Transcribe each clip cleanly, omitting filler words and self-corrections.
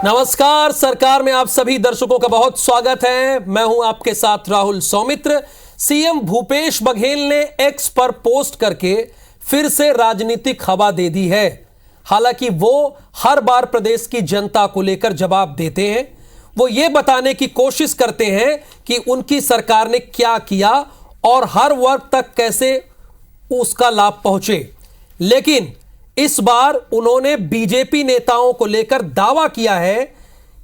नमस्कार। सरकार में आप सभी दर्शकों का बहुत स्वागत है। मैं हूं आपके साथ राहुल सौमित्र। सीएम भूपेश बघेल ने एक्स पर पोस्ट करके फिर से राजनीतिक हवा दे दी है। हालांकि वो हर बार प्रदेश की जनता को लेकर जवाब देते हैं। वो ये बताने की कोशिश करते हैं कि उनकी सरकार ने क्या किया और हर वर्ग तक कैसे उसका लाभ पहुंचे। लेकिन इस बार उन्होंने बीजेपी नेताओं को लेकर दावा किया है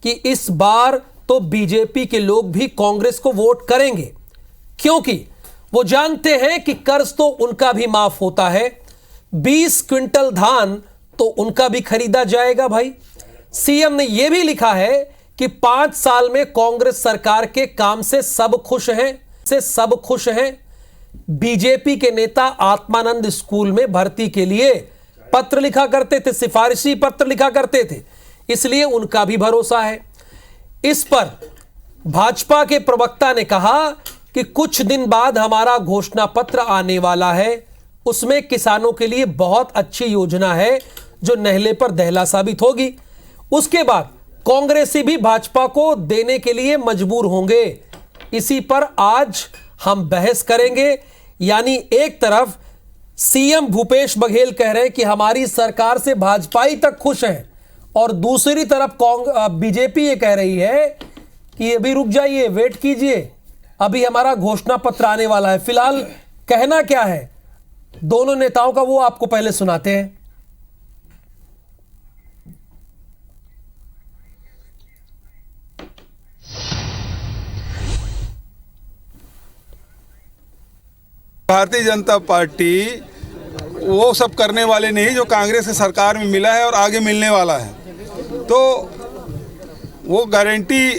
कि इस बार तो बीजेपी के लोग भी कांग्रेस को वोट करेंगे, क्योंकि वो जानते हैं कि कर्ज तो उनका भी माफ होता है। 20 क्विंटल धान तो उनका भी खरीदा जाएगा भाई। सीएम ने यह भी लिखा है कि 5 साल में कांग्रेस सरकार के काम से सब खुश हैं। बीजेपी के नेता आत्मानंद स्कूल में भर्ती के लिए पत्र लिखा करते थे, सिफारिशी पत्र लिखा करते थे, इसलिए उनका भी भरोसा है। इस पर भाजपा के प्रवक्ता ने कहा कि कुछ दिन बाद हमारा घोषणा पत्र आने वाला है, उसमें किसानों के लिए बहुत अच्छी योजना है जो नहले पर दहला साबित होगी। उसके बाद कांग्रेसी भी भाजपा को देने के लिए मजबूर होंगे। इसी पर आज हम बहस करेंगे। यानी एक तरफ सीएम भूपेश बघेल कह रहे हैं कि हमारी सरकार से भाजपा ही तक खुश है, और दूसरी तरफ बीजेपी ये कह रही है कि अभी रुक जाइए, वेट कीजिए, अभी हमारा घोषणा पत्र आने वाला है। फिलहाल कहना क्या है दोनों नेताओं का वो आपको पहले सुनाते हैं। भारतीय जनता पार्टी वो सब करने वाले नहीं जो कांग्रेस की सरकार में मिला है और आगे मिलने वाला है। तो वो गारंटी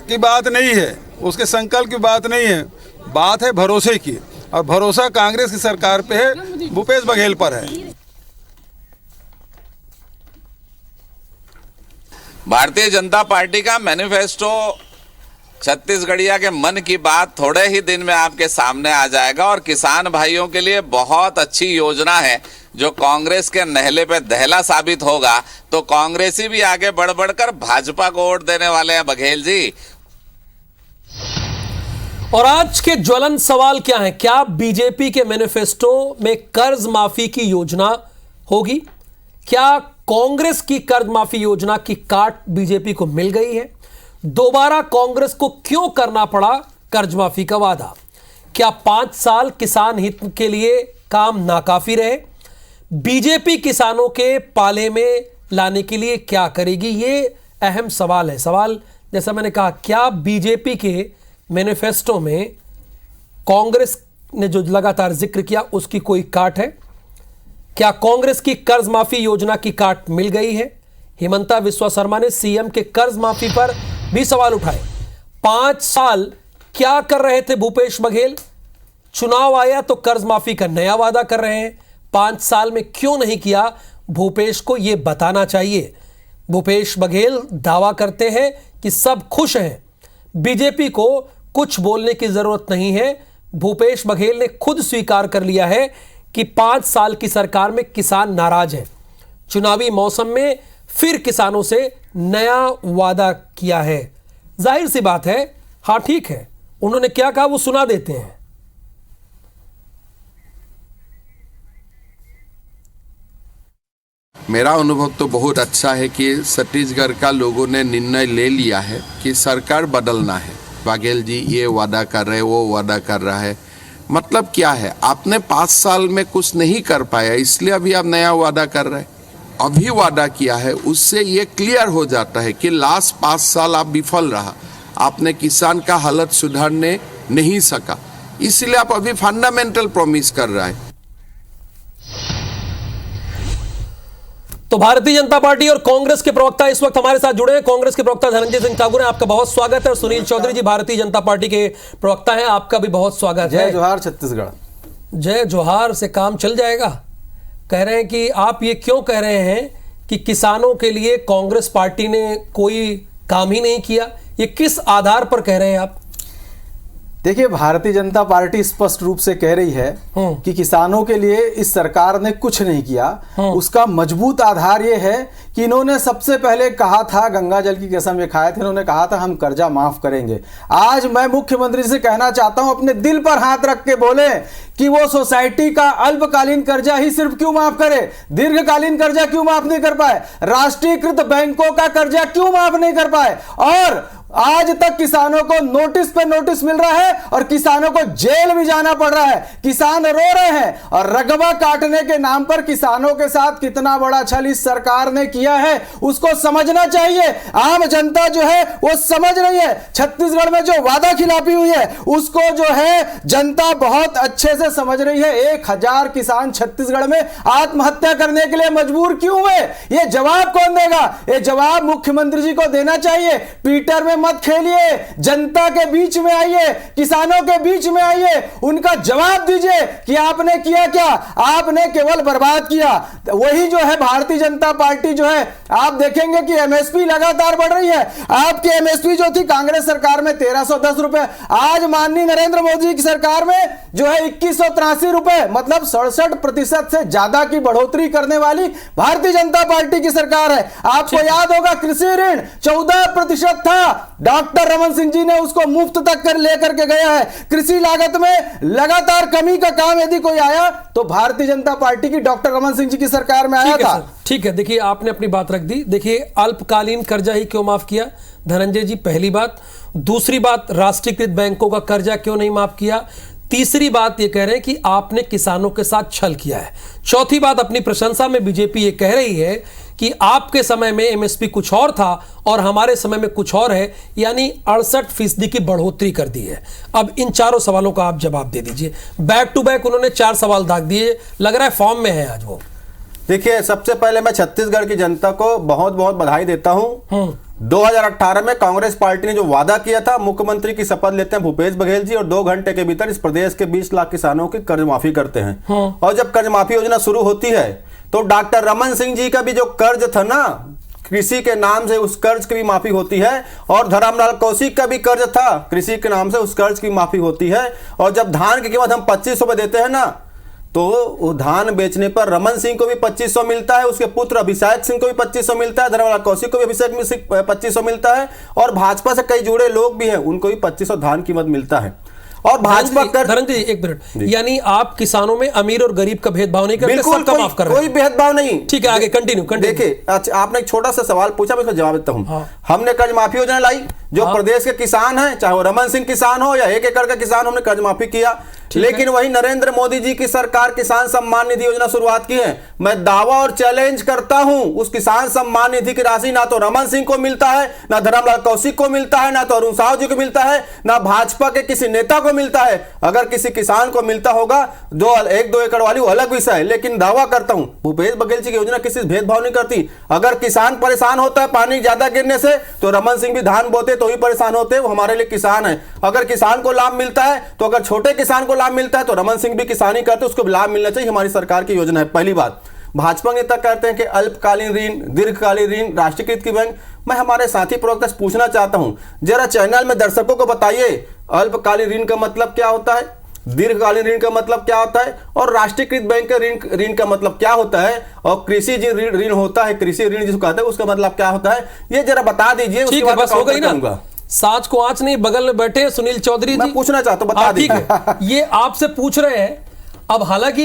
की बात नहीं है, उसके संकल्प की बात नहीं है, बात है भरोसे की, और भरोसा कांग्रेस की सरकार पे है, भूपेश बघेल पर है। भारतीय जनता पार्टी का मैनिफेस्टो छत्तीसगढ़िया के मन की बात थोड़े ही दिन में आपके सामने आ जाएगा, और किसान भाइयों के लिए बहुत अच्छी योजना है जो कांग्रेस के नहले पे दहला साबित होगा। तो कांग्रेसी भी आगे बढ़ बढ़कर भाजपा को वोट देने वाले हैं बघेल जी। और आज के ज्वलन सवाल क्या है? क्या बीजेपी के मैनिफेस्टो में कर्ज माफी की योजना होगी? क्या कांग्रेस की कर्ज माफी योजना की काट बीजेपी को मिल गई है? दोबारा कांग्रेस को क्यों करना पड़ा कर्ज माफी का वादा? क्या 5 साल किसान हित के लिए काम नाकाफी रहे? बीजेपी किसानों के पाले में लाने के लिए क्या करेगी? ये अहम सवाल है। सवाल जैसा मैंने कहा, क्या बीजेपी के मैनिफेस्टो में कांग्रेस ने जो लगातार जिक्र किया उसकी कोई काट है? क्या कांग्रेस की कर्ज माफी योजना की काट मिल गई है? हिमंता बिस्वा शर्मा ने सीएम के कर्ज माफी पर भी सवाल उठाए। 5 साल क्या कर रहे थे भूपेश बघेल? चुनाव आया तो कर्ज माफी का नया वादा कर रहे हैं। 5 साल में क्यों नहीं किया? भूपेश को यह बताना चाहिए। भूपेश बघेल दावा करते हैं कि सब खुश हैं, बीजेपी को कुछ बोलने की जरूरत नहीं है। भूपेश बघेल ने खुद स्वीकार कर लिया है कि 5 साल की सरकार में किसान नाराज हैं। चुनावी मौसम में फिर किसानों से नया वादा किया है। जाहिर सी बात है, हाँ ठीक है, उन्होंने क्या कहा वो सुना देते हैं। मेरा अनुभव तो बहुत अच्छा है कि छत्तीसगढ़ का लोगों ने निर्णय ले लिया है कि सरकार बदलना है। बघेल जी ये वादा कर रहे, वो वादा कर रहा है, मतलब क्या है? आपने 5 साल में कुछ नहीं कर पाया, इसलिए अभी आप नया वादा कर रहे हैं। अभी वादा किया है उससे ये क्लियर हो जाता है कि लास्ट 5 साल आप विफल रहा, आपने किसान का हालत सुधारने नहीं सका, इसलिए आप अभी फंडामेंटल प्रॉमिस कर रहा है। तो भारतीय जनता पार्टी और कांग्रेस के प्रवक्ता इस वक्त हमारे साथ जुड़े हैं। कांग्रेस के प्रवक्ता धनंजय सिंह ठाकुर हैं, आपका बहुत स्वागत है। और सुनील चौधरी जी भारतीय जनता पार्टी के प्रवक्ता हैं, आपका भी बहुत स्वागत है। जय जोहार छत्तीसगढ़। जय जोहार से काम चल जाएगा? कह रहे हैं कि आप ये क्यों कह रहे हैं कि किसानों के लिए कांग्रेस पार्टी ने कोई काम ही नहीं किया? ये किस आधार पर कह रहे हैं आप? देखिए, भारतीय जनता पार्टी स्पष्ट रूप से कह रही है कि किसानों के लिए इस सरकार ने कुछ नहीं किया। उसका मजबूत आधार ये है कि इन्होंने सबसे पहले कहा था, गंगा जल की कसम ये खाए थे, इन्होंने कहा था हम कर्जा माफ करेंगे। आज मैं मुख्यमंत्री से कहना चाहता हूं, अपने दिल पर हाथ रख के बोले कि वो सोसाइटी का अल्पकालीन कर्जा ही सिर्फ क्यों माफ करे, दीर्घकालीन कर्जा क्यों माफ नहीं कर पाए, राष्ट्रीयकृत बैंकों का कर्जा क्यों माफ नहीं कर पाए। और आज तक किसानों को नोटिस पे नोटिस मिल रहा है और किसानों को जेल भी जाना पड़ रहा है। किसान रो रहे हैं और रकबा काटने के नाम पर किसानों के साथ कितना बड़ा छल इस सरकार ने किया है उसको समझना चाहिए। आम जनता जो है वो समझ रही है। छत्तीसगढ़ में जो वादा खिलाफी हुई है उसको जो है जनता बहुत अच्छे से समझ रही है। 1000 किसान छत्तीसगढ़ में आत्महत्या करने के लिए मजबूर क्यों हुए, ये जवाब कौन देगा? ये जवाब मुख्यमंत्री जी को देना चाहिए। ट्विटर में मत खेलिए, जनता के बीच में आइए, किसानों के बीच में आइए, उनका जवाब दीजिए कि आपने किया क्या। आपने केवल बर्बाद किया। वही जो है भारतीय जनता पार्टी जो है, आप देखेंगे कि एमएसपी लगातार बढ़ रही है। आपकी एमएसपी जो थी कांग्रेस सरकार में 1310 रुपए, आज माननीय नरेंद्र मोदी की सरकार में जो है 2183 रुपए, मतलब 67% से ज्यादा की बढ़ोतरी करने वाली भारतीय जनता पार्टी की सरकार है। आपको याद होगा कृषि ऋण 14% था, डॉक्टर रमन सिंह जी ने उसको मुफ्त तक कर लेकर के गया है। कृषि लागत में लगातार कमी का काम यदि कोई आया तो भारतीय जनता पार्टी की डॉक्टर रमन सिंह जी की सरकार में आया था। ठीक है, देखिए आपने अपनी बात रख दी। देखिए अल्पकालीन कर्जा ही क्यों माफ किया धनंजय जी, पहली बात। दूसरी बात, राष्ट्रीयकृत बैंकों का कर्जा क्यों नहीं माफ किया। तीसरी बात ये कह रहे हैं कि आपने किसानों के साथ छल किया है। चौथी बात, अपनी प्रशंसा में बीजेपी ये कह रही है कि आपके समय में एमएसपी कुछ और था और हमारे समय में कुछ और है, यानी 68% की बढ़ोतरी कर दी है। अब इन चारों सवालों का आप जवाब दे दीजिए। बैक टू बैक उन्होंने 4 सवाल दाग दिए, लग रहा है फॉर्म में है आज वो। देखिए, सबसे पहले मैं छत्तीसगढ़ की जनता को बहुत बहुत बधाई देता हूं। 2018 में कांग्रेस पार्टी ने जो वादा किया था, मुख्यमंत्री की शपथ लेते हैं भूपेश बघेल जी और 2 घंटे के भीतर इस प्रदेश के 20 लाख किसानों की कर्ज माफी करते हैं। और जब कर्ज माफी योजना शुरू होती है तो डॉक्टर रमन सिंह जी का भी जो कर्ज था ना कृषि के नाम से, उस कर्ज की भी माफी होती है। और धरमलाल कौशिक का भी कर्ज था कृषि के नाम से, उस कर्ज की माफी होती है। और जब धान की कीमत हम 2500 में देते हैं ना, तो वो धान बेचने पर रमन सिंह को भी 2500 मिलता है, उसके पुत्र अभिषेक सिंह को भी 2500 मिलता है, धरमलाल कौशिक को भी अभिषेक 2500 मिलता है, और भाजपा से कई जुड़े लोग भी हैं उनको भी 2500 धान कीमत मिलता है। और भाजपा धनंजय जी 1 मिनट, यानी आप किसानों में अमीर और गरीब का भेदभाव नहीं करते, बिल्कुल सबका माफ कर रहे हैं। कोई भेदभाव नहीं। ठीक है, आगे कंटिन्यू। देखिए, अच्छा आपने एक छोटा सा सवाल पूछा, मैं इसका जवाब देता हूं। हमने कर्ज माफी योजना लाई, जो प्रदेश के किसान हैं, चाहे वो रमन सिंह किसान हो या 1 एकड़ का किसान, हमने कर्ज माफी किया। लेकिन वही नरेंद्र मोदी जी की सरकार किसान सम्मान निधि योजना शुरुआत की है। मैं दावा और चैलेंज करता हूं, उस किसान सम्मान निधि की राशि ना तो रमन सिंह को मिलता है, ना धरमलाल कौशिक को मिलता है, ना तो अरुण साहू जी को मिलता है, ना भाजपा के किसी नेता को मिलता है। अगर किसी किसान को मिलता होगा, जो 1-2 एकड़ वाली, वो अलग विषय है। लेकिन दावा करता हूं भूपेश बघेल जी की योजना किसी से भेदभाव नहीं करती। अगर किसान परेशान होता है पानी ज्यादा गिरने से, तो रमन सिंह भी धान बोते तो ही परेशान होते, वो हमारे लिए किसान है। अगर किसान को लाभ मिलता है, तो अगर छोटे किसान को लाभ मिलता है तो रमन सिंह भी किसानी करते, उसको लाभ मिलना चाहिए। हमारी सरकार की योजना है। पहली बात, भाजपा नेता कहते हैं कि अल्पकालीन ऋण, दीर्घकालीन ऋण, राष्ट्रीयकृत की बैंक। मैं हमारे साथी प्रवक्ता से पूछना चाहता हूं, जरा चैनल में दर्शकों को बताइए अल्पकालीन ऋण का मतलब क्या होता है, दीर्घकालीन ऋण का मतलब क्या होता है, और राष्ट्रीयकृत बैंक के ऋण का मतलब क्या होता है, और कृषि ऋण होता है, कृषि ऋण जिसको कहते हैं, उसका मतलब क्या होता है, ये जरा बता दीजिए। ठीक है, बस हो गई ना। साच को आंच नहीं, बगल में बैठे सुनील चौधरी जी, मैं पूछना चाहता हूं, बता दीजिए। ये आपसे पूछ रहे हैं। अब हालांकि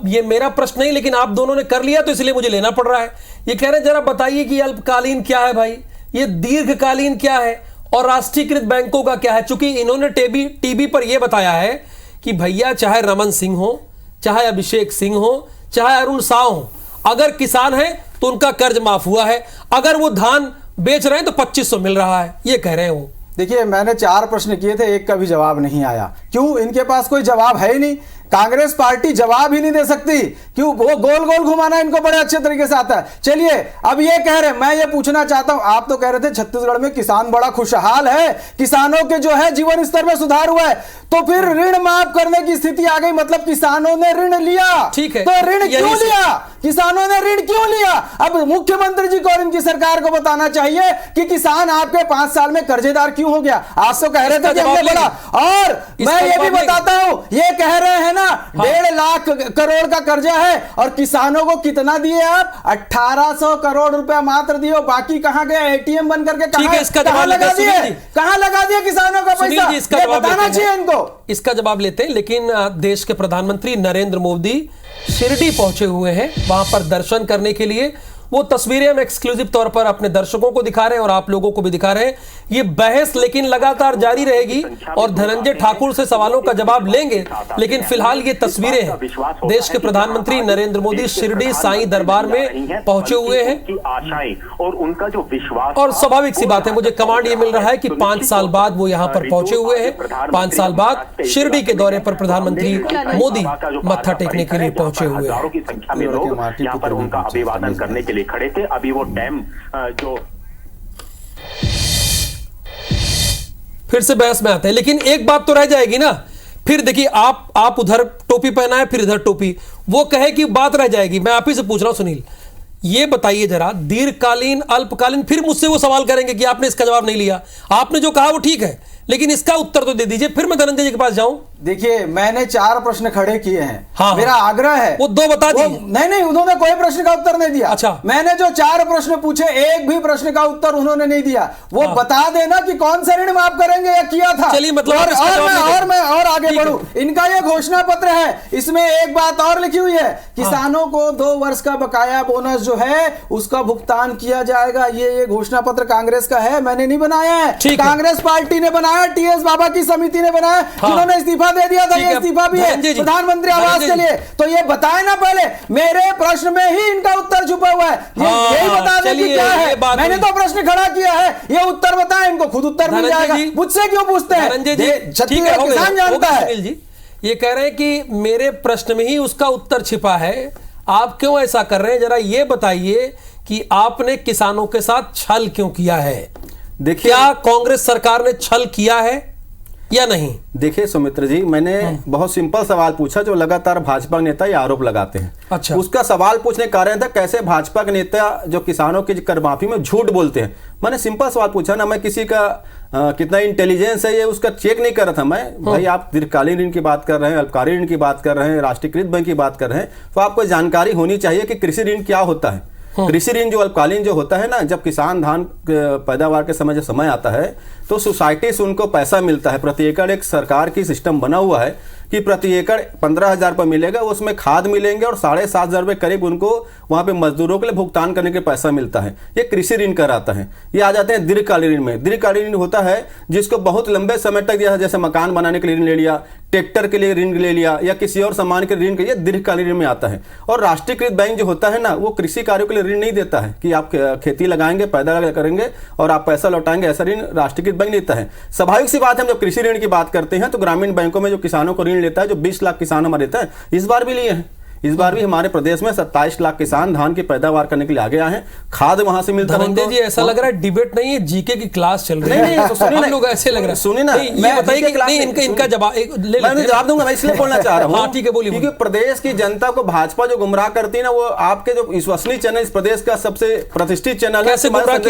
ये मेरा प्रश्न नहीं, लेकिन आप दोनों ने कर लिया तो इसलिए मुझे लेना पड़ रहा है। ये कह रहे हैं जरा बताइए कि अल्पकालीन क्या है भाई, ये दीर्घकालीन क्या है, और राष्ट्रीयकृत बैंकों का क्या है। चूंकि इन्होंने टीवी पर यह बताया है कि भैया चाहे रमन सिंह हो, चाहे अभिषेक सिंह हो, चाहे अरुण साहू हो, अगर किसान है तो उनका कर्ज माफ हुआ है, अगर वो धान बेच रहे हैं तो 2500 मिल रहा है, ये कह रहे हैं वो। देखिए, मैंने 4 प्रश्न किए थे, एक का भी जवाब नहीं आया। क्यों? इनके पास कोई जवाब है ही नहीं। कांग्रेस पार्टी जवाब ही नहीं दे सकती। क्यों? वो गोल गोल घुमाना इनको बड़े अच्छे तरीके से आता है। चलिए, अब ये कह रहे, मैं ये पूछना चाहता हूं, आप तो कह रहे थे छत्तीसगढ़ में किसान बड़ा खुशहाल है, किसानों के जो है जीवन स्तर में सुधार हुआ है, तो फिर ऋण माफ करने की स्थिति आ गई, मतलब किसानों ने ऋण लिया। ठीक है, तो ऋण क्यों लिया? किसानों ने ऋण क्यों लिया? अब मुख्यमंत्री जी को और इनकी सरकार को बताना चाहिए कि किसान आपके 5 साल में कर्जेदार क्यों हो गया। आज तो कह रहे थे कि हमने बोला, और मैं ये भी बताता हूं, ये कह रहे हैं ना 1.5 लाख करोड़ का कर्जा है, और किसानों को कितना दिए आप? 1800 करोड़ रुपया मात्र दिए, बाकी कहां गया? एटीएम बन करके कहां लगा दिए किसानों का पैसा? ये बताना चाहिए इनको। इसका जवाब लेते हैं, लेकिन देश के प्रधानमंत्री नरेंद्र मोदी शिरडी पहुंचे हुए हैं, वहां पर दर्शन करने के लिए। वो तस्वीरें हम एक्सक्लूसिव तौर पर अपने दर्शकों को दिखा रहे हैं और आप लोगों को भी दिखा रहे हैं। ये बहस लेकिन लगातार जारी रहेगी और धनंजय ठाकुर से सवालों का जवाब लेंगे, लेकिन फिलहाल ये तस्वीरें हैं, देश के प्रधानमंत्री नरेंद्र मोदी शिरडी साईं दरबार में पहुंचे हुए हैं। और उनका जो विश्वास, और स्वाभाविक सी बात है, मुझे कमांड ये मिल रहा है कि 5 साल बाद वो यहां पर पहुंचे हुए हैं। 5 साल बाद शिरडी के दौरे पर प्रधानमंत्री मोदी मत्था टेकने के लिए पहुंचे हुए हैं। हजारों की संख्या में लोग यहां पर उनका अभिवादन करने के लिए खड़े थे। अभी वो डैम जो फिर से बहस में आते हैं, लेकिन एक बात तो रह जाएगी ना, फिर देखिए आप उधर टोपी पहनाए, फिर इधर टोपी, वो कहे कि बात रह जाएगी। मैं आप ही से पूछ रहा हूं सुनील, ये बताइए जरा, दीर्घकालीन अल्पकालीन, फिर मुझसे वो सवाल करेंगे कि आपने इसका जवाब नहीं लिया। आपने जो कहा वो ठीक है, लेकिन इसका उत्तर तो दे दीजिए, फिर मैं धनंजय जी के पास जाऊं। देखिए, मैंने 4 प्रश्न खड़े किए हैं। हाँ, मेरा आग्रह है वो 2 बता दिए। नहीं, उन्होंने कोई प्रश्न का उत्तर नहीं दिया। अच्छा, मैंने जो 4 प्रश्न पूछे, एक भी प्रश्न का उत्तर उन्होंने नहीं दिया। वो बता देना कि कौन सा ऋण माफ करेंगे या किया था। चलिए, मतलब मैं आगे बढ़ूं। इनका ये घोषणा पत्र है, इसमें एक बात और लिखी हुई है, किसानों को 2 वर्ष का बकाया बोनस जो है उसका भुगतान किया जाएगा। ये घोषणा पत्र कांग्रेस का है, मैंने नहीं बनाया है, कांग्रेस पार्टी ने बनाया, टीएस बाबा की समिति ने बनाया, जिन्होंने इस्तीफा दे दिया था। ये इस्तीफा भी है प्रधानमंत्री आवास के लिए। तो ये बताए ना पहले, मेरे प्रश्न में ही इनका उत्तर छुपा हुआ है। यही बता दें कि क्या है। मैंने तो प्रश्न खड़ा किया है, ये उत्तर बताएं, इनको खुद उत्तर मिल जाएगा। मुझसे क्यों पूछते हैं? छत्तीसगढ़ किसान जानता है। ये कह रहे हैं कि मेरे प्रश्न में ही उसका उत्तर छिपा है। आप क्यों ऐसा कर रहे हैं? जरा ये बताइए कि आपने किसानों के साथ छल क्यों किया है? देखिए, क्या कांग्रेस सरकार ने छल किया है या नहीं? देखिए सुमित्र जी, मैंने बहुत सिंपल सवाल पूछा जो लगातार भाजपा के नेता ये आरोप लगाते हैं। अच्छा, उसका सवाल पूछने का कारण था कैसे भाजपा के नेता जो किसानों की कर माफी में झूठ बोलते हैं। मैंने सिंपल सवाल पूछा ना, मैं किसी का कितना इंटेलिजेंस है ये उसका चेक नहीं कर रहा था मैं। भाई, आप दीर्घकालीन ऋण की बात कर रहे हैं, अल्पकालीन ऋण की बात कर रहे हैं, राष्ट्रीयकृत बैंक की बात कर रहे हैं, तो आपको जानकारी होनी चाहिए कि कृषि ऋण क्या होता है। कृषि ऋण जो अल्पकालीन जो होता है ना, जब किसान धान पैदावार के समय जो समय आता है तो सोसाइटी से उनको पैसा मिलता है। प्रति एकड़ एक सरकार की सिस्टम बना हुआ है कि प्रति एकड़ 15,000 रुपये मिलेगा, उसमें खाद मिलेंगे और 7,500 रुपये करीब उनको वहाँ पे मजदूरों के लिए भुगतान करने के पैसा मिलता है। ये कृषि ऋण कहलाता है। ये आ जाते हैं दीर्घकालीन ऋण में। दीर्घकालीन ऋण होता है जिसको बहुत लंबे समय तक दिया, जैसे मकान बनाने के लिए ऋण ले लिया, ट्रैक्टर के लिए ऋण ले लिया, या किसी और सामान के ऋण के लिए दीर्घकालीन ऋण में आता है। और राष्ट्रीयकृत बैंक जो होता है ना, वो कृषि कार्यों के लिए ऋण नहीं देता है कि आप खेती लगाएंगे, पैदा करेंगे और आप पैसा लौटाएंगे, ऐसा ऋण राष्ट्रीयकृत बैंक देता है। स्वाभाविक सी बात है, हम जब कृषि ऋण की बात करते हैं तो ग्रामीण बैंकों में जो किसानों को ऋण लेता है, जो 20 लाख किसान हमारे लेता है, इस बार भी लिए हैं। इस बार भी हमारे प्रदेश में 27 लाख किसान धान की पैदावार करने के लिए आगे आए हैं। खाद वहां से मिलता है। धनंजय जी, ऐसा लग रहा है डिबेट नहीं है, जीके की क्लास चल रही है। नहीं, तो सुनिए हम लोग ऐसे लग रहा है। सुनिए ना, ये बताइए कि नहीं, इनका जवाब मैं जवाब दूंगा, मैं इसलिए बोलना चाह रहा हूँ। हाँ, ठीक है, बोलिए। क्योंकि प्रदेश की जनता को भाजपा जो गुमराह करती है ना, वो आपके जो विश्वसनीय चैनल, इस प्रदेश का सबसे प्रतिष्ठित चैनल है, कैसे बताते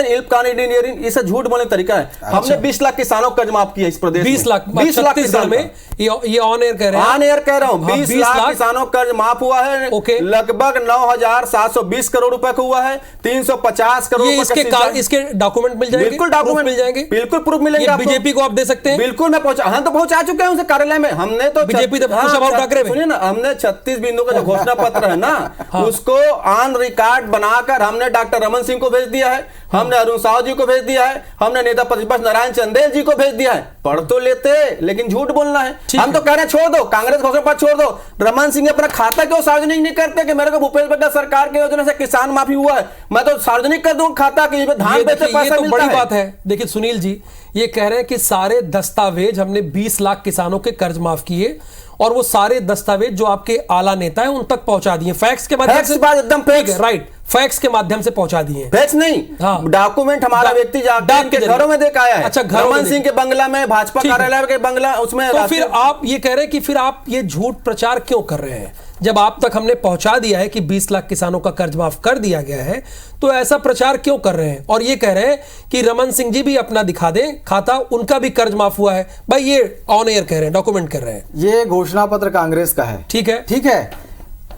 हैं अल्पकालीन इसे झूठ बोलने तरीका है। हमने 20 लाख किसानों का कर्ज माफ किया इस प्रदेश में। 20 लाख किसानों में, ये ऑन एयर कह रहे हैं, ऑन एयर कह रहा हूँ, 20 लाख किसानों का कर्ज माफ हुआ है। लगभग 9,720 करोड़ रुपए का हुआ है। 350 करोड़ इसके डॉक्यूमेंट मिल जाएंगे? बिल्कुल डॉक्यूमेंट मिल जाएंगे, बिल्कुल प्रूफ मिलेंगे। बीजेपी को आप दे सकते हैं? बिल्कुल, मैं पहुंचा चुके हैं उनसे कार्यालय में। हमने तो बीजेपी सुनिए ना, हमने 36 बिंदु का जो घोषणा पत्र है ना, उसको ऑन रिकॉर्ड बनाकर हमने डॉक्टर रमन सिंह को भेज दिया है, हमने अरुण साहू जी को भेज दिया है, हमने नेता प्रतिपक्ष नारायण चंदेल जी को भेज दिया है। पढ़ तो लेते, लेकिन झूठ बोलना है। हम तो कह रहे हैं छोड़ दो, कांग्रेस घोषणा पत्र छोड़ दो। रमन सिंह अपना खाता क्यों सार्वजनिक नहीं करते कि मेरे को भूपेश बघेल सरकार की योजना से किसान माफी हुआ है, मैं तो सार्वजनिक कर दूं खाता कि धान बेचे पैसा मिलता है। बड़ी बात है। देखिए सुनील जी, ये कह रहे हैं कि सारे दस्तावेज हमने 20 लाख किसानों के कर्ज माफ किए और वो सारे दस्तावेज जो आपके आला नेता है उन तक पहुंचा दिए, फैक्स के माध्यम से। एकदम फैक्स, राइट, फैक्स के माध्यम से पहुंचा दिए। फैक्स नहीं, डॉक्यूमेंट हमारा व्यक्ति डाक के घरों में देख आया है। अच्छा, रमन सिंह के बंगला में, भाजपा कार्यालय के बंगला, उसमें। तो फिर आप ये कह रहे हैं कि फिर आप ये झूठ प्रचार क्यों कर रहे हैं? जब आप तक हमने पहुंचा दिया है कि 20 लाख किसानों का कर्ज माफ कर दिया गया है, तो ऐसा प्रचार क्यों कर रहे हैं और ये कह रहे हैं कि रमन सिंह जी भी अपना दिखा दें खाता, उनका भी कर्ज माफ हुआ है। भाई ये ऑन एयर कह रहे हैं, डॉक्यूमेंट कर रहे हैं। ये घोषणा पत्र कांग्रेस का है। ठीक है, ठीक है।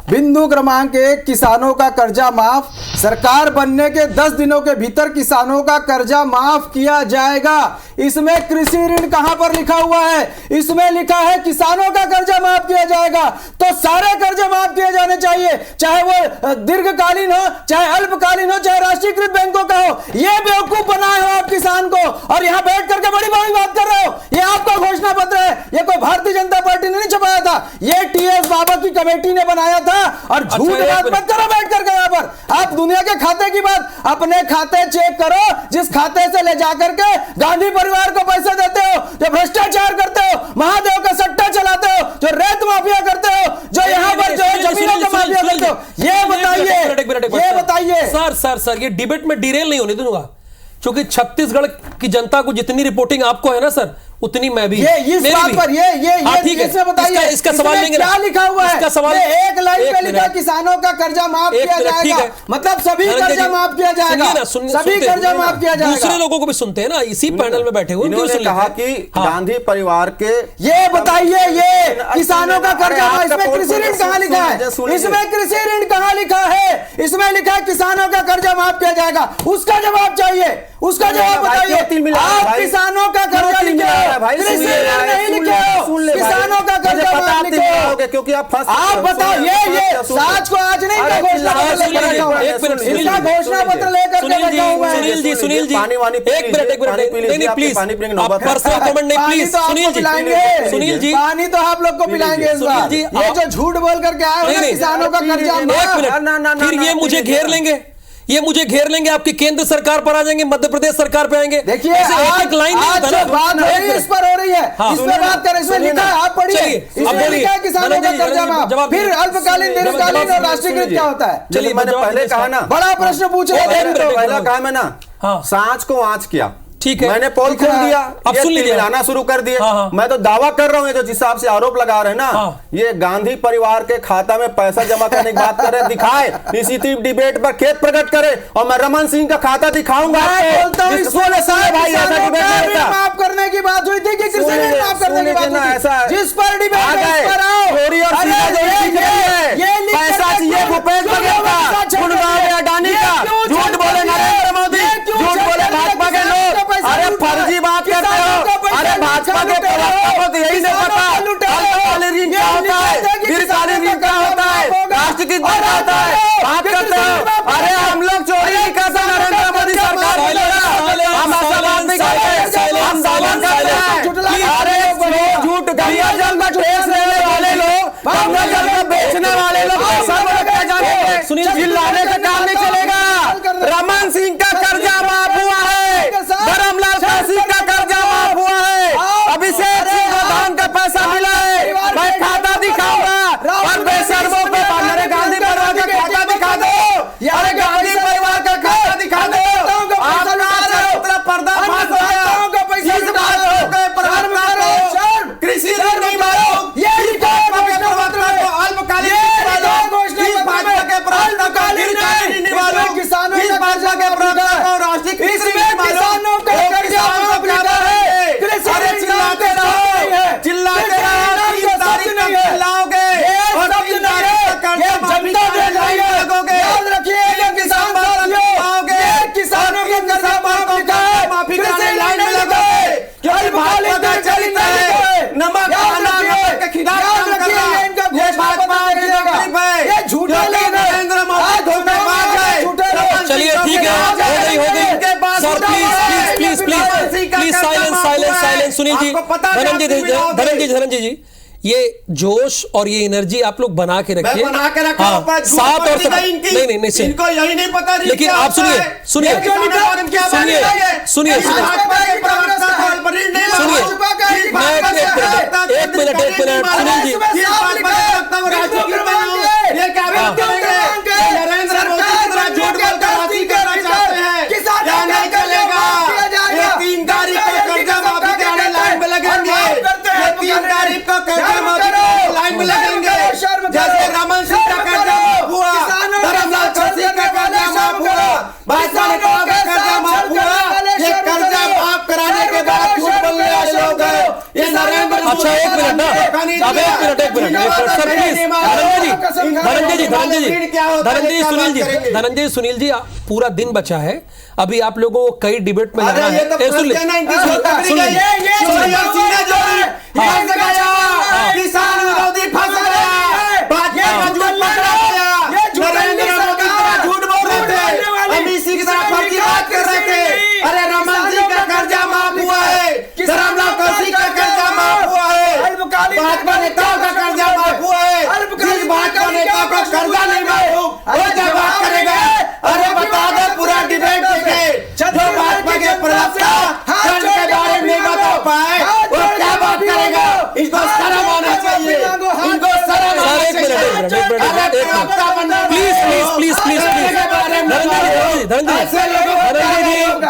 बिंदु क्रमांक 1, किसानों का कर्जा माफ। सरकार बनने के 10 दिनों के भीतर किसानों का कर्जा माफ किया जाएगा। इसमें कृषि ऋण कहां पर लिखा हुआ है? इसमें लिखा है किसानों का कर्जा माफ किया जाएगा। तो सारे कर्जे माफ किए जाने चाहिए, चाहे वो दीर्घकालीन हो, चाहे अल्पकालीन हो, चाहे राष्ट्रीयकृत बैंकों का हो। ये बेवकूफ बनाए हो आप किसान को, और यहां बैठ करके बड़ी बड़ी बात कर रहे हो। ये आपका घोषणा पत्र है, ये कोई भारतीय जनता पार्टी ने नहीं छपाया था, ये टीएस बाबा की कमेटी ने बनाया था। और झूठ बात मत करो बैठ करके यहाँ पर। आप दुनिया के खाते की बात, अपने खाते चेक करो, जिस खाते से ले जाकर के गांधी परिवार को पैसे देते हो, जो भ्रष्टाचार करते हो, महादेव का सट्टा चलाते हो, जो रेत माफिया करते हो, जो यहाँ पर जो है जमीनों का माफिया करते हो, ये बताइए। सर ये डिबेट में डिरेल नहीं होने दूंगा, क्योंकि छत्तीसगढ़ की जनता को जितनी रिपोर्टिंग आपको है ना सर, उतनी मैं भी। ये इस बात पर ठीक है, बताइए इसका सवाल लेंगे, क्या लिखा हुआ है? इसका सवाल एक लाइन पे लिखा किसानों का कर्जा माफ किया जाएगा, मतलब सभी कर्जा माफ किया जाएगा, सभी कर्जा माफ किया जाएगा। दूसरे लोगों को भी सुनते हैं ना, इसी पैनल में बैठे हुए। उन्होंने कहा कि गांधी परिवार के, ये बताइए, ये किसानों का कर्जा माफ, इसमें कृषि ऋण कहाँ लिखा है? इसमें कृषि ऋण कहाँ लिखा है? इसमें लिखा है किसानों का कर्जा माफ किया जाएगा। उसका जवाब चाहिए, उसका जवाब बताइए। आप किसानों का कर्जा लिखे हो, कृषि ऋण नहीं लिखे हो, किसानों का कर्जा माफ लिखे हो, क्योंकि आप बताओ। ये साज को आज नहीं, घोषणा पत्र लेकर बैठा हूं मैं। सुनील जी एक मिनट प्लीज, पर्सनल कमेंट नहीं प्लीज। सुनील जी पानी तो आप लोग को पिलाएंगे इस बार। ये जो झूठ बोल करके आए हो ना किसानों का कर्जा माफ, फिर ये मुझे घेर लेंगे, ये मुझे घेर लेंगे, आपकी केंद्र सरकार पर आ जाएंगे, मध्य प्रदेश सरकार पे आएंगे। देखिए एक लाइन बात हो रही है, इस पर हो रही है, इस पर बात करें। इसमें लिखा है, आप पढ़िए, इसमें लिखा है किसानों का कर्जा माफ, फिर अल्पकालीन, दीर्घकालीन और राष्ट्रीयकृत क्या होता है? चलिए, मैंने पहले कहा ना, बड़ा प्रश्न पूछे, पहला कहा मैं ना, सांच को आंच किया। ठीक है, मैंने पोल खोल दिया, अब सुन लीजिए, मिलाना शुरू कर दिए। मैं तो दावा कर रहा हूँ, जो जिस हिसाब से आरोप लगा रहे हैं ना, ये गांधी परिवार के खाता में पैसा जमा करने की बात कर रहे हैं। दिखाए, इसी डिबेट पर खेत प्रकट करे, और मैं रमन सिंह का खाता दिखाऊंगा। माफ करने की बात हुई थी कि कृषि ऋण माफ करने की बात हुई थी, जिस पर डिबेट पैसा चाहिए भूपेश बघेल का, गुड़गांव में अडानी का, झूठ बोले नरेंद्र मोदी, झूठ बोले भाजपा के लोग। अरे फर्जी बात करते हो। अरे भाजपा के प्रवक्ता को तो यही नहीं पता अल्पकालीन ऋण क्या होता है, दीर्घकालीन ऋण क्या होता है, राष्ट्रीयकृत क्या होता है, बात करते हो। अरे हम लोग चोरी नहीं करते, नरेंद्र मोदी सरकार हम ऐसा बात नहीं करते, हम दावा करते हैं। अरे झूठ, गंगा जल में टैक्स लेने वाले लोग, गंगा जल में बेचने वाले लोग पैसा क्या जानेंगे? चिल्लाने का काम नहीं चलेगा। रमन सिंह का कर्जा माफ हुआ है, धर्मलाल काशी का कर्जा माफ हुआ है, अभिषेक सिंह प्रधान का पैसा मिला है। मैं खाता दिखाऊंगा, और बेशर्मों पे मेरे गांधी परिवार का खाता दिखा दो, अरे गांधी परिवार का खाता दिखा दो। पर्दाफाश हो गया, कृषि ऋण नहीं मारो, चलिए ठीक है, हो गई sir, please silence. Sunil ji, Dhananjay जी, ये जोश और ये एनर्जी आप लोग बना के रखिए। सात और नहीं इनको यही नहीं पता, लेकिन आप सुनिए एक मिनट सुनील जी, नरेंद्र मोदी झूठ बोलकर हासिल करना चाहते हैं, क्या नहीं चलेगा। ये 3 तारीख को कर्जा माफी कराने लाइन में लगेंगे, ये 3 तारीख को कर्जा माफी कराने लाइन में लगेंगे। जैसे रमन अच्छा एक मिनट ना, अब एक minute sir please, Dhananjay Sunil ji पूरा दिन बचा है, अभी आप लोगों को कई डिबेट में जाना है। किसान विरोधी फसल झूठ बोल रहे थे, एमबीसी की तरह फर्जी बात कर रहे थे। अरे रमन जी का कर्जा माफ हुआ है, धर्मलाल कौशिक का कर्जा माफ हुआ है, भाजपा नेताओं का कर्जा माफ हुआ है। जिस भाजपा नेता का कर्जा नहीं माफ वो क्या बात करेगा? अरे बता दो, पूरा डिबेट देखे जो भाजपा के प्रवक्ता कर्ज के बारे में बता पाए वो क्या बात करेगा? इसको शर्म आना चाहिए, इनको शर्म आना चाहिए। प्लीज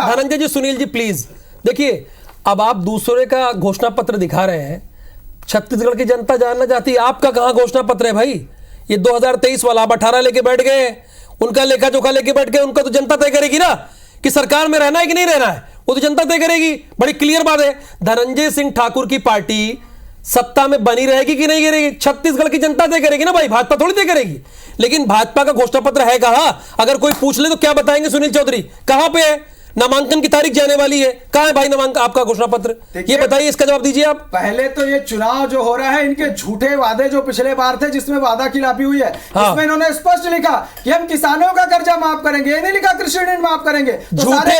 धनंजय जी सुनील जी प्लीज देखिए, अब आप दूसरे का घोषणा पत्र दिखा रहे हैं, छत्तीसगढ़ की जनता जानना चाहती है आपका कहां घोषणा पत्र है भाई। ये 2023 वाला आप 18 लेके बैठ गए, उनका लेखा जोखा लेके बैठ गए, उनका तो जनता तय करेगी ना कि सरकार में रहना है कि नहीं रहना है, वो तो जनता तय करेगी। बड़ी क्लियर बात है, धनंजय सिंह ठाकुर की पार्टी सत्ता में बनी रहेगी कि नहीं रहेगी, छत्तीसगढ़ की जनता तय करेगी ना भाई, भाजपा थोड़ी तय करेगी। लेकिन भाजपा का घोषणा पत्र है कहां? अगर कोई पूछ ले तो क्या बताएंगे सुनील चौधरी, कहां पे है? नामांकन की तारीख जाने वाली है, कहां है भाई नामांकन आपका घोषणा पत्र? ये बताइए, इसका जवाब दीजिए आप। पहले तो ये चुनाव जो हो रहा है, इनके झूठे वादे जो पिछले बार थे जिसमें वादा खिलाफी हुई है, इसमें इन्होंने स्पष्ट लिखा कि हम किसानों का कर्जा माफ करेंगे, ये नहीं लिखा कृषि ऋण माफ करेंगे। झूठे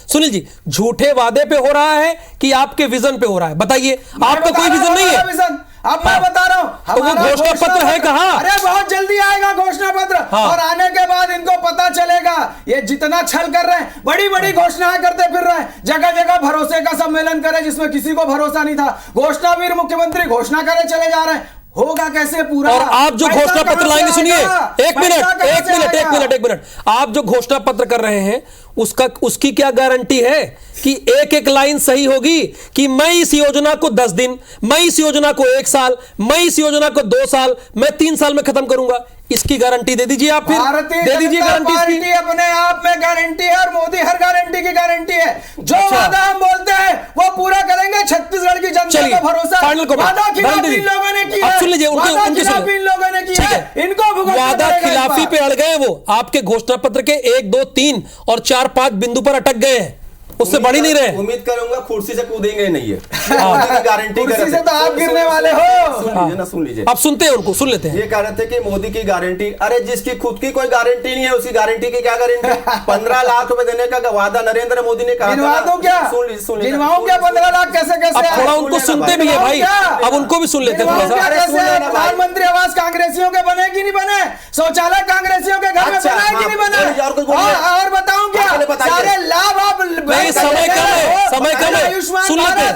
सुनील जी झूठे वादे पे हो रहा है कि आपके विजन पे हो रहा है? बताइए, आपका कोई विजन नहीं है। विजन अब मैं बता रहा हूं, वो घोषणा पत्र है कहां? अरे बहुत जल्दी आएगा घोषणा पत्र, और आने के बाद इनको पता चलेगा ये जितना छल कर रहे हैं, बड़ी बड़ी घोषणाएं करते फिर रहे हैं, जगह जगह भरोसे का सम्मेलन करे जिसमें किसी को भरोसा नहीं था, घोषणावीर मुख्यमंत्री घोषणा करे चले जा रहे हैं, होगा कैसे पूरा? और आप जो घोषणा पत्र लाएंगे, सुनिए एक मिनट, आप जो घोषणा पत्र कर रहे हैं उसकी क्या गारंटी है कि एक एक लाइन सही होगी, कि मैं इस योजना को 10 दिन, मैं इस योजना को 1 साल, मैं इस योजना को 2 साल, मैं 3 साल में खत्म करूंगा? इसकी गारंटी दे दीजिए आप, फिर दे दीजिए गारंटी। पार्टी अपने आप में गारंटी है और मोदी हर गारंटी की गारंटी है। जो वादा हम बोलते हैं वो पूरा करेंगे, छत्तीसगढ़ की जनता का भरोसा। वादा खिलाफी इन लोगों ने किया, सुन लीजिए, इन लोगों ने किया है, इनको वादा खिलाफी पे अड़ गए, वो आपके घोषणा पत्र के 1, 2, 3 और 4, 5 बिंदु पर अटक गए हैं, उससे बढ़ ही नहीं रहे। उम्मीद करूंगा कुर्सी से कूदेंगे नहीं है, गारंटी कुर्सी से तो आप गिरने वाले हो। सुन लीजिए, आप सुनते हैं उनको, सुन लेते हैं। ये कह रहे थे कि मोदी की गारंटी, अरे जिसकी खुद की कोई गारंटी नहीं है उसकी गारंटी की क्या गारंटी? 15 लाख रुपए देने का वादा नरेंद्र मोदी ने कहा था। क्या सुन लीजिए, 15 लाख कैसे कैसे? अब थोड़ा उनको सुनते भी है भाई, अब उनको भी सुन लेते हैं थोड़ा सा। प्रधानमंत्री आवास कांग्रेसियों के बने कि नहीं बने? शौचालय कांग्रेसियों के घर में बना है कि नहीं बना? और बताऊं क्या, सारे लाभ आप समय कम है, सुन लेते हैं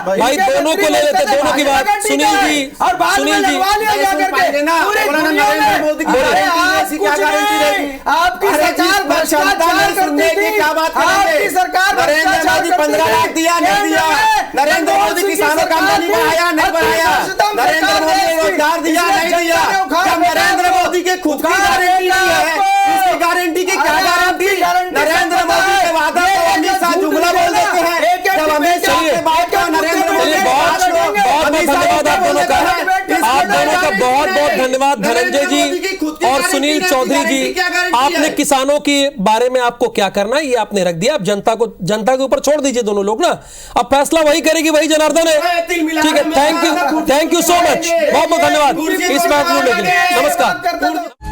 भाई, दोनों को ले लेते, दोनों की बात। सुनील जी आपकी सरकार भ्रष्टाचार करती थी, आपकी सरकार नरेंद्र मोदी 15 लाख दिया नहीं दिया, नरेंद्र मोदी किसानों का आमदनी बढ़ाया नहीं बढ़ाया, नरेंद्र मोदी ने रोजगार दिया नहीं दिया। जब नरेंद्र मोदी के खुद की गारंटी नहीं है, उसकी गारंटी की क्या गारंटी? नरेंद्र मोदी के वादा को अमित शाह जुमला बोल देते हैं, जब अमित शाह के बाद का नरेंद्र मोदी बहुत धन्यवाद आप दोनों का, आप दोनों का बहुत बहुत धन्यवाद धनंजय जी और सुनील चौधरी जी। आपने किसानों के बारे में आपको क्या करना है ये आपने रख दिया, आप जनता के ऊपर छोड़ दीजिए दोनों लोग ना, अब फैसला वही करेगी, वही जनार्दन है। ठीक है, थैंक यू सो मच, बहुत बहुत धन्यवाद इस बात के लिए। नमस्कार।